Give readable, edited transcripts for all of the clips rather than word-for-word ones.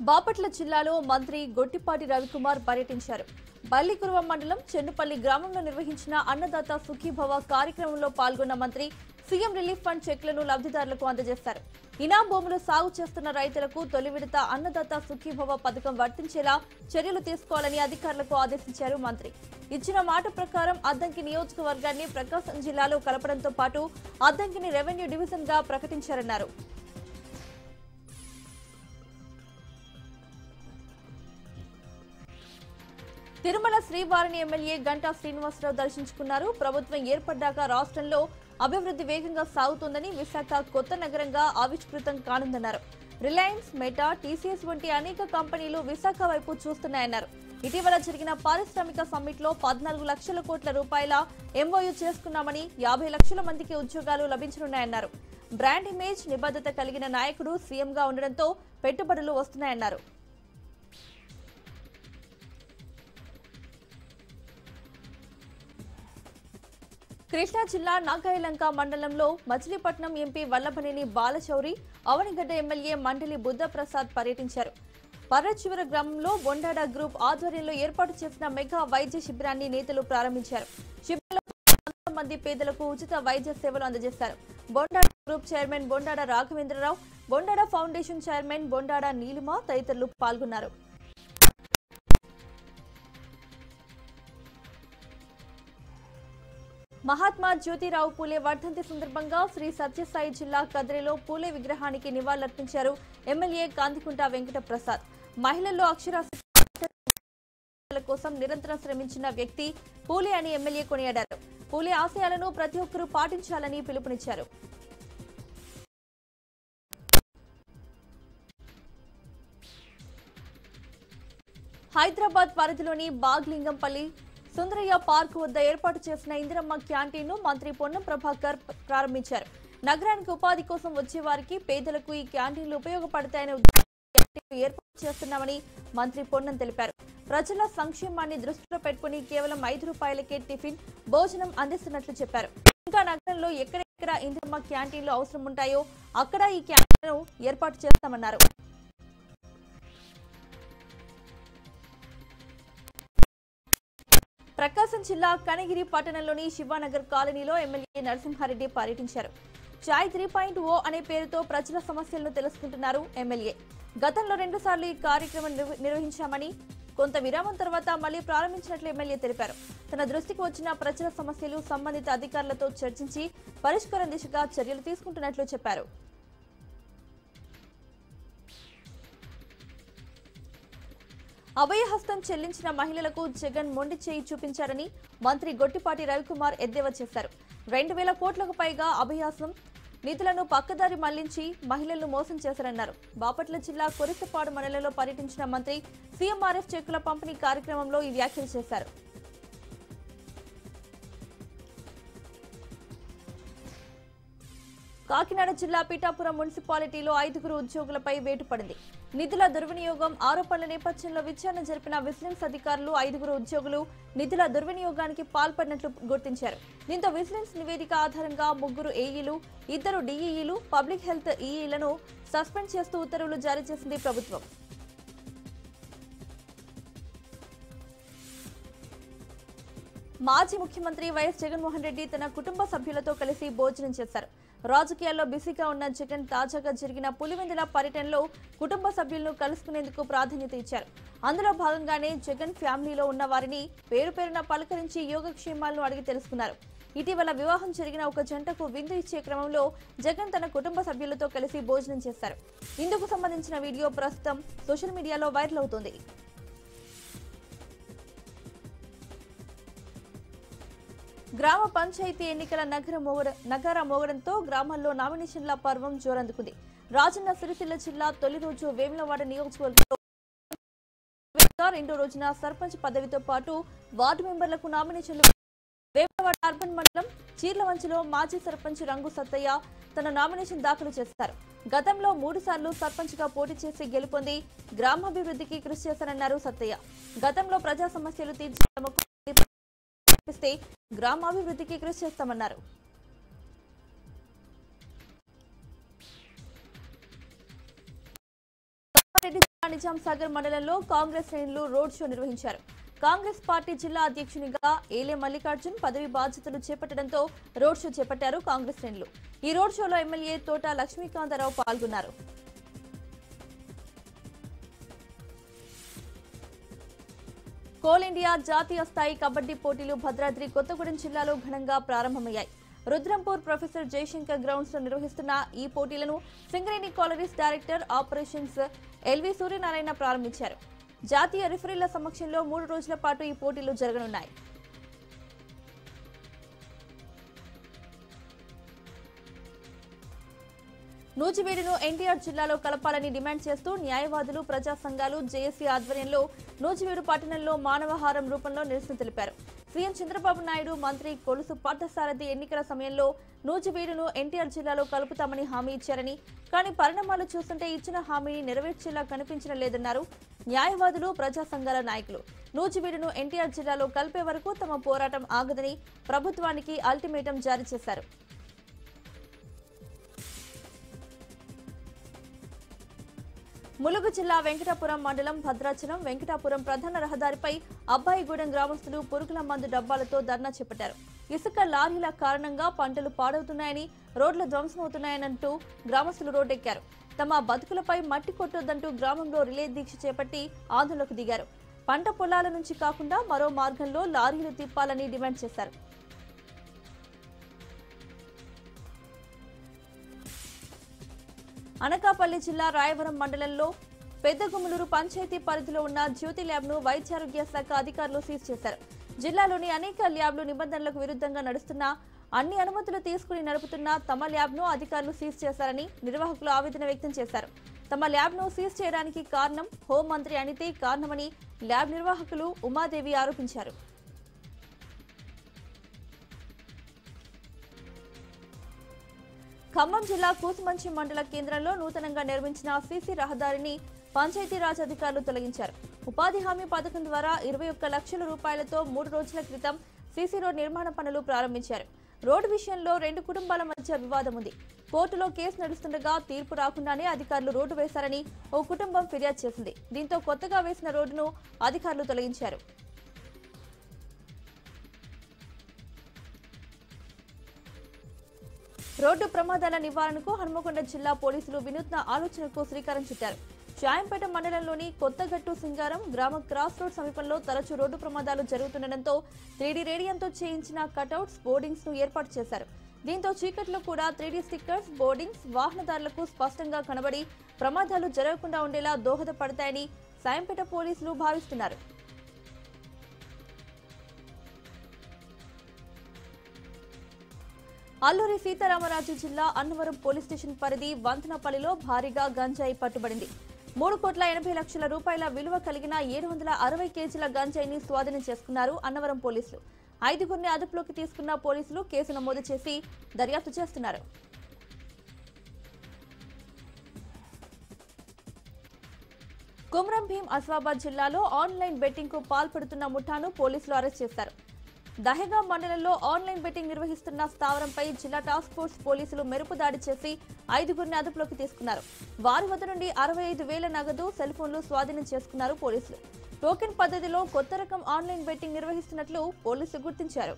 బాపట్ల జిల్లాలో మంత్రి గొట్టిపాటి రవికుమార్ పర్యటించారు. బల్లికురువ మండలం చెన్నుపల్లి గ్రామంలో నిర్వహించిన అన్నదాత సుఖీభవ కార్యక్రమంలో పాల్గొన్న మంత్రి సీఎం రిలీఫ్ ఫండ్ చెక్లను లబ్ధిదారులకు అందజేశారు. ఇనాం భూములు సాగు చేస్తున్న రైతులకు తొలి విడత అన్నదాత సుఖీభవ పథకం వర్తించేలా చర్యలు తీసుకోవాలని అధికారులకు ఆదేశించారు మంత్రి. ఇచ్చిన మాట ప్రకారం అద్దంకి నియోజకవర్గాన్ని ప్రకాశం జిల్లాలో కలపడంతో పాటు అద్దంకిని రెవెన్యూ డివిజన్ గా ప్రకటించారన్నారు. తిరుమల శ్రీవారిని ఎమ్మెల్యే గంటా శ్రీనివాసరావు దర్శించుకున్నారు. ప్రభుత్వం ఏర్పడ్డాక రాష్ట్రంలో అభివృద్ధి వేగంగా సాగుతోందని, విశాఖ కొత్త నగరంగా ఆవిష్కృతం కానుందన్నారు. రిలయన్స్, మెటా, టీసీఎస్ వంటి అనేక కంపెనీలు విశాఖ వైపు చూస్తున్నాయన్నారు. ఇటీవల జరిగిన పారిశ్రామిక సమ్మిట్ లో 14 లక్షల కోట్ల రూపాయల ఎంఓయూ చేసుకున్నామని, 50 లక్షల మందికి ఉద్యోగాలు లభించనున్నాయన్నారు. బ్రాండ్ ఇమేజ్, నిబద్ధత కలిగిన నాయకుడు సీఎంగా ఉండడంతో పెట్టుబడులు వస్తున్నాయన్నారు. కృష్ణా జిల్లా నాగాయలంక మండలంలో మచిలీపట్నం ఎంపీ వల్లభనేని బాలశౌరి, అవనిగడ్డ ఎమ్మెల్యే మండలి బుద్ధప్రసాద్ పర్యటించారు. పర్రచివర గ్రామంలో బొండాడ గ్రూప్ ఆధ్వర్యంలో ఏర్పాటు చేసిన మెగా వైద్య శిబిరాన్ని నేతలు ప్రారంభించారు. శిబిరంలో 100 మంది పేదలకు ఉచిత వైద్య సేవలు అందజేశారు. Bondada group chairman Bondada Raghavendra Rao, Bondada foundation chairman Bondada Neelima తదితరులు పాల్గొన్నారు. మహాత్మా జ్యోతిరావు పూలే వర్ధంతి సందర్భంగా శ్రీ సత్యసాయి జిల్లా కదిరిలో పూలే విగ్రహానికి నివాళులర్పించారు ఎమ్మెల్యే కాంతికుంట వెంకట ప్రసాద్. మహిళల్లో అక్షరాస్యత కోసం నిరంతరం శ్రమించిన వ్యక్తి పూలే అని ఎమ్మెల్యే కొనియాడారు. పూలే ఆశయాలను ప్రతి ఒక్కరూ పాటించాలని పిలుపునిచ్చారు. హైదరాబాద్ పరిధిలోని బాగ్లింగంపల్లి సుందరయ్య పార్క్ వద్ద ఏర్పాటు చేసిన ఇందిరమ్మ క్యాంటీన్ ను మంత్రి పొన్నం ప్రభాకర్ ప్రారంభించారు. నగరానికి ఉపాధి కోసం వచ్చే వారికి, పేదలకు ఈ క్యాంటీన్లు ఉపయోగపడతాయనే ఉద్దేశంతో ఏర్పాటు చేస్తున్నామని మంత్రి పొన్నం తెలిపారు. ప్రజల సంక్షేమాన్ని దృష్టిలో పెట్టుకుని కేవలం 5 రూపాయలకే టిఫిన్, భోజనం అందిస్తున్నట్లు చెప్పారు. ఇంకా నగరంలో ఎక్కడెక్కడ ఇందిరమ్మ క్యాంటీన్లు అవసరం ఉంటాయో అక్కడ ఈ క్యాంటీన్లను ఏర్పాటు చేస్తామన్నారు. ప్రకాశం జిల్లా కనగిరి పట్టణంలోని శివానగర్ కాలనీలో ఎమ్మెల్యే నరసింహారెడ్డి పర్యటించారు. చాయ్ 3.0 అనే పేరుతో ప్రజల సమస్యలను తెలుసుకుంటున్నారు ఎమ్మెల్యే. గతంలో 2 సార్లు ఈ కార్యక్రమం నిర్వహించామని, కొంత విరామం తర్వాత మళ్లీ ప్రారంభించినట్లు ఎమ్మెల్యే తెలిపారు. తన దృష్టికి వచ్చిన ప్రజల సమస్యలు సంబంధిత అధికారులతో చర్చించి పరిష్కారం దిశగా చర్యలు తీసుకుంటున్నట్లు చెప్పారు. అభయహస్తం చెల్లించిన మహిళలకు జగన్ మొండి చేయి చూపించారని మంత్రి గొట్టిపాటి రవికుమార్ ఎద్దేవా చేశారు. 2000 కోట్లకు పైగా అభయహస్తం నిధులను పక్కదారి మళ్లించి మహిళలను మోసం చేశారన్నారు. బాపట్ల జిల్లా కొరిసపాడు మండలంలో పర్యటించిన మంత్రి సీఎంఆర్ఎఫ్ చెక్కుల పంపిణీ కార్యక్రమంలో ఈ వ్యాఖ్యలు చేశారు. కాకినాడ జిల్లా పీఠాపురం మున్సిపాలిటీలో 5 ఉద్యోగులపై వేటు పడింది. నిధుల దుర్వినియోగం ఆరోపణల నేపథ్యంలో విచారణ జరిపిన విజిలెన్స్ అధికారులు 5 ఉద్యోగులు నిధుల దుర్వినియోగానికి పాల్పడినట్లు గుర్తించారు. దీంతో విజిలెన్స్ నివేదిక ఆధారంగా 3 ఏఈలు, 2 డీఈలు, పబ్లిక్ హెల్త్ ఈఈలను సస్పెండ్ చేస్తూ ఉత్తర్వులు జారీ చేసింది ప్రభుత్వం. మాజీ ముఖ్యమంత్రి వైఎస్ జగన్మోహన్ రెడ్డి తన కుటుంబ సభ్యులతో కలిసి భోజనం చేశారు. రాజకీయాల్లో బిజీగా ఉన్న జగన్ తాజాగా జరిగిన పులివెందుల పర్యటనలో కుటుంబ సభ్యులను కలుసుకునేందుకు ప్రాధాన్యత ఇచ్చారు. అందులో భాగంగానే జగన్ ఫ్యామిలీలో ఉన్న వారిని పేరు పేరున పలకరించి యోగక్షేమాలను అడిగి తెలుసుకున్నారు. ఇటీవల వివాహం జరిగిన ఒక జంటకు విందు ఇచ్చే క్రమంలో జగన్ తన కుటుంబ సభ్యులతో కలిసి భోజనం చేశారు. ఇందుకు సంబంధించిన వీడియో ప్రస్తుతం సోషల్ మీడియాలో వైరల్ అవుతోంది. గ్రామ పంచాయతీ ఎన్నికల నగారా మోగడంతో గ్రామాల్లో నామినేషన్ల పర్వం జోరందుకుంది. రాజన్న సిరిసిల్ల జిల్లా తొలి రోజు వేములవాడ నియోజకవర్గంలో రెండో రోజున సర్పంచ్ పదవితో పాటు వార్డు మెంబర్లకు నామినేషన్లు. వేములవాడ అర్బన్ మండలం చీర్లవంచిలో మాజీ సర్పంచ్ రంగు సత్తయ్య తన నామినేషన్ దాఖలు చేశారు. గతంలో 3 సార్లు సర్పంచ్ గా పోటీ చేసి గెలుపొంది గ్రామాభివృద్ధికి కృషి చేశారన్నారు సత్తయ్య. గతంలో ప్రజా సమస్యలు తీర్చి గ్రామాభివృద్ధికి కృషి చేస్తామన్నారు. రెడ్డి జిల్లా నిజాం సాగర్ మండలంలో కాంగ్రెస్ శ్రేణులు రోడ్ షో నిర్వహించారు. కాంగ్రెస్ పార్టీ జిల్లా అధ్యక్షునిగా ఏలే మల్లికార్జున్ పదవి బాధ్యతలు చేపట్టడంతో రోడ్ షో చేపట్టారు కాంగ్రెస్ శ్రేణులు. ఈ రోడ్ షోలో ఎమ్మెల్యే తోట లక్ష్మీకాంతారావు పాల్గొన్నారు. కోల్ ఇండియా జాతీయ స్థాయి కబడ్డీ పోటీలు భద్రాద్రి కొత్తగూడెం జిల్లాలో ఘనంగా ప్రారంభమయ్యాయి. రుద్రంపూర్ ప్రొఫెసర్ జయశంకర్ గ్రౌండ్స్ లో నిర్వహిస్తున్న ఈ పోటీలను Singareni collieries director operations L V Suryanarayana ప్రారంభించారు. జాతీయ రిఫరీల సమక్షంలో 3 రోజుల పాటు ఈ పోటీలు జరగనున్నాయి. నూజివీడును ఎన్టీఆర్ జిల్లాలో కలపాలని డిమాండ్ చేస్తూ న్యాయవాదులు, ప్రజా సంఘాలు, జేఏసీ ఆధ్వర్యంలో నూజివీడు పట్టణంలో మానవహారం రూపంలో నిరసన తెలిపారు. సీఎం చంద్రబాబు నాయుడు, మంత్రి కొలుసు పార్థసారథి ఎన్నికల సమయంలో నూజివీడును ఎన్టీఆర్ జిల్లాలో కలుపుతామని హామీ ఇచ్చారని, కానీ పరిణామాలు చూస్తుంటే ఇచ్చిన హామీని నెరవేర్చేలా కనిపించడం లేదన్నారు న్యాయవాదులు, ప్రజా సంఘాల నాయకులు. నూజివీడును ఎన్టీఆర్ జిల్లాలో కలిపే వరకు తమ పోరాటం ఆగదని ప్రభుత్వానికి అల్టిమేటం జారీ చేశారు. ములుగు జిల్లా వెంకటాపురం మండలం భద్రాచలం వెంకటాపురం ప్రధాన రహదారిపై అబ్బాయిగూడెం గ్రామస్తులు పురుగుల మందు డబ్బాలతో ధర్నా చేపట్టారు. ఇసుక లారీల కారణంగా పంటలు పాడవుతున్నాయని, రోడ్లు ధ్వంసమవుతున్నాయనంటూ గ్రామస్తులు రోడ్డెక్కారు. తమ బతుకులపై మట్టి కొట్టొద్దంటూ గ్రామంలో రిలే దీక్ష చేపట్టి ఆందోళనకు దిగారు. పంట పొలాల నుంచి కాకుండా మరో మార్గంలో లారీలు తిప్పాలని డిమాండ్ చేశారు. అనకాపల్లి జిల్లా రాయవరం మండలంలో పెద్దగుములూరు పంచాయతీ పరిధిలో ఉన్న జ్యోతి ల్యాబ్ను వైద్యారోగ్య శాఖ అధికారులు సీజ్ చేశారు. జిల్లాలోని అనేక ల్యాబ్లు నిబంధనలకు విరుద్ధంగా నడుస్తున్నా, అన్ని అనుమతులు తీసుకుని నడుపుతున్న తమ ల్యాబ్ను అధికారులు సీజ్ చేశారని నిర్వాహకులు ఆవేదన వ్యక్తం చేశారు. తమ ల్యాబ్ను సీజ్ చేయడానికి కారణం హోంమంత్రి అనితే కారణమని ల్యాబ్ నిర్వాహకులు ఉమాదేవి ఆరోపించారు. ఖమ్మం జిల్లా కూసుమంచి మండల కేంద్రంలో నూతనంగా నిర్మించిన సీసీ రహదారిని పంచాయతీరాజ్ అధికారులు తొలగించారు. ఉపాధి హామీ పథకం ద్వారా 21 లక్షల రూపాయలతో 3 రోజుల క్రితం సీసీ రోడ్ నిర్మాణ పనులు ప్రారంభించారు. రోడ్డు విషయంలో 2 కుటుంబాల మధ్య వివాదం ఉంది. కోర్టులో కేసు నడుస్తుండగా తీర్పు రాకుండానే అధికారులు రోడ్డు వేశారని ఓ కుటుంబం ఫిర్యాదు చేసింది. దీంతో కొత్తగా వేసిన రోడ్డును అధికారులు తొలగించారు. రోడ్డు ప్రమాదాల నివారణకు హనుమకొండ జిల్లా పోలీసులు వినూత్న ఆలోచనకు శ్రీకారం చుట్టారు. చాయంపేట మండలంలోని కొత్తగట్టు సింగారం గ్రామ క్రాస్ రోడ్ సమీపంలో తరచూ రోడ్డు ప్రమాదాలు జరుగుతుండటంతో 3D రేడియంతో చేయించిన కటౌట్స్, బోర్డింగ్స్ ను ఏర్పాటు చేశారు. దీంతో చీకట్లో కూడా 3D స్టిక్కర్స్, బోర్డింగ్స్ వాహనదారులకు స్పష్టంగా కనబడి ప్రమాదాలు జరగకుండా ఉండేలా దోహదపడతాయని చాయంపేట పోలీసులు భావిస్తున్నారు. అల్లూరి సీతారామరాజు జిల్లా అన్నవరం పోలీస్ స్టేషన్ పరిధి వంతనపల్లిలో భారీగా గంజాయి పట్టుబడింది. 3,80 లక్షల రూపాయల విలువ కలిగిన 760 కేజీల గంజాయిని స్వాధీనం చేసుకున్నారు అన్నవరం పోలీసులు. 5గురిని అదుపులోకి తీసుకున్న పోలీసులు కేసు నమోదు చేసి దర్యాప్తు చేస్తున్నారు. కుమ్రం భీం ఆసిఫాబాద్ జిల్లాలో ఆన్లైన్ బెట్టింగ్ కు పాల్పడుతున్న ముఠాను పోలీసులు అరెస్ట్ చేశారు. దహేగాం మండలంలో ఆన్లైన్ బెట్టింగ్ నిర్వహిస్తున్న స్థావరంపై జిల్లా టాస్క్ ఫోర్స్ పోలీసులు మెరుపు దాడి చేసి 5గురిని అదుపులోకి తీసుకున్నారు. వారి వద్ద నుండి 65,000 నగదు, సెల్ ఫోన్లు స్వాధీనం చేసుకున్నారు పోలీసులు. టోకెన్ పద్ధతిలో కొత్త రకం ఆన్లైన్ బెట్టింగ్ నిర్వహిస్తున్నట్లు పోలీసులు గుర్తించారు.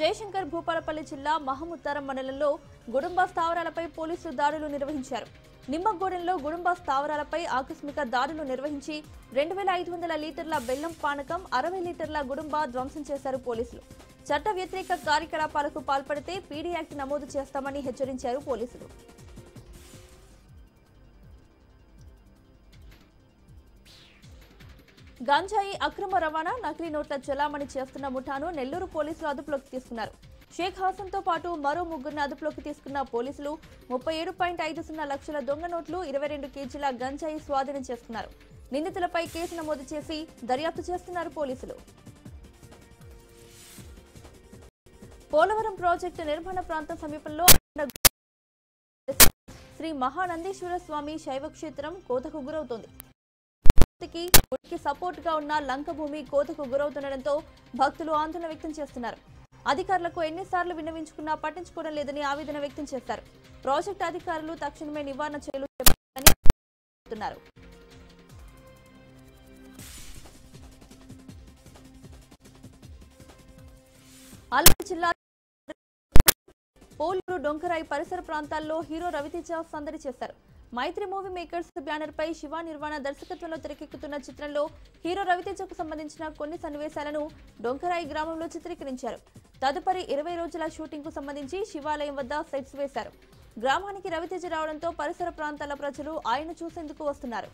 జయశంకర్ భూపాలపల్లి జిల్లా మహముత్తారం మండలంలో గుడుంబా స్థావరాలపై పోలీసులు దాడులు నిర్వహించారు. నిమ్మగూడెంలో గుడుంబా స్థావరాలపై ఆకస్మిక దాడులు నిర్వహించి 2,500 లీటర్ల బెల్లం పానకం, 60 లీటర్ల గుడుంబా ధ్వంసం చేశారు పోలీసులు. చట్ట వ్యతిరేక కార్యకలాపాలకు పాల్పడితే పీడీ యాక్ట్ నమోదు చేస్తామని హెచ్చరించారు పోలీసులు. గంజాయి అక్రమ రవాణా, నకిలీ నోట్ల చెలామణి చేస్తున్న ముఠాను నెల్లూరు పోలీసులు అదుపులోకి తీసుకున్నారు. షేక్ హాసన్ తో పాటు మరో 3గురిని అదుపులోకి తీసుకున్న పోలీసులు 37.50 లక్షల దొంగ నోట్లు, 22 కేజీల గంజాయి స్వాధీనం చేసుకున్నారు. నిందితులపై కేసు నమోదు చేసి దర్యాప్తు చేస్తున్నారు పోలీసులు. పోలవరం ప్రాజెక్టు నిర్మాణ ప్రాంతం సమీపంలో శ్రీ మహానందేశ్వర స్వామి శైవ క్షేత్రం కోతకు గురవుతోంది. సపోర్ట్ గా ఉన్న లంక భూమి కోతకు గురవుతుండటంతో భక్తులు ఆందోళన వ్యక్తం చేస్తున్నారు. అధికారులకు ఎన్నిసార్లు విన్నవించుకున్నా పట్టించుకోవడం లేదని ఆవేదన వ్యక్తం చేశారు. ప్రాజెక్టు అధికారులు తక్షణమే నివారణ చర్యలు చేపట్టాలని కోరుతున్నారు. అల్లూరు జిల్లా పోలూరు డొంకరాయి పరిసర ప్రాంతాల్లో హీరో రవితేజ సందడి చేశారు. మైత్రి మూవీ మేకర్స్ బ్యానర్ పై శివ నిర్వాణ దర్శకత్వంలో తెరకెక్కుతున్న చిత్రంలో హీరో రవితేజకు సంబంధించిన కొన్ని సన్నివేశాలను డొంకరాయి గ్రామంలో చిత్రీకరించారు. తదుపరి 20 రోజుల షూటింగ్ కు సంబంధించి శివాలయం వద్ద సెట్స్ వేశారు. గ్రామానికి రవితేజ రావడంతో పరిసర ప్రాంతాల ప్రజలు ఆయన చూసేందుకు వస్తున్నారు.